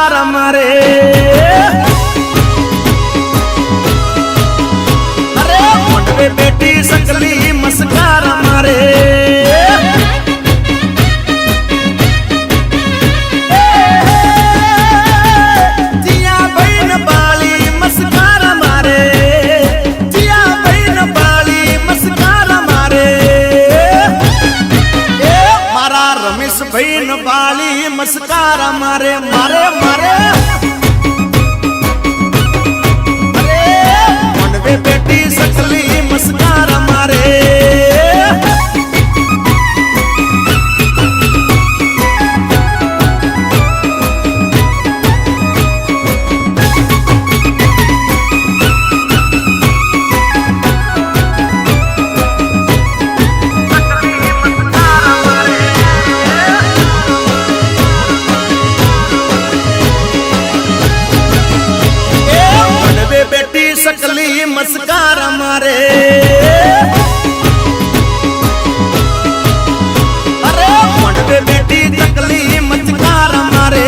मस्कार मारे। अरे मोटवे बेटी सकली मस्कार मारे। जिया बहन बाली मस्कार मारे। जिया बहन बाली मस्कार मारे। मारा रमेश बहन बाली मस्कार मारे मारे मारे। अरे मोटवे बेटी सकली मस्कार मारे। सकली मस्कार मारे। अरे मोटवे बेटी सकली मस्कार मारे।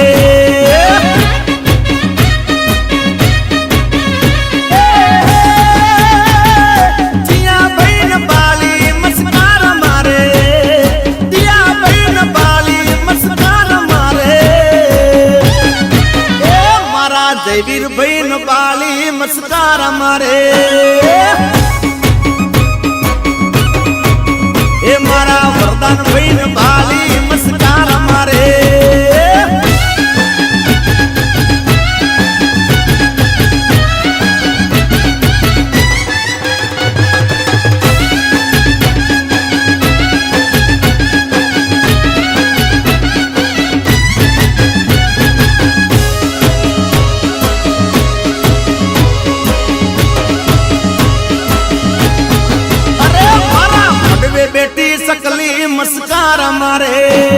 जिया बहन बाली मस्कार मारे। जिया बहन बाली मस्कार मारे। मारा जयवीर बहन बाली मस्कार मारे। ए मारा वरदान बहन बाली मस्कार मारे। बेटी सकली मस्कार मारे।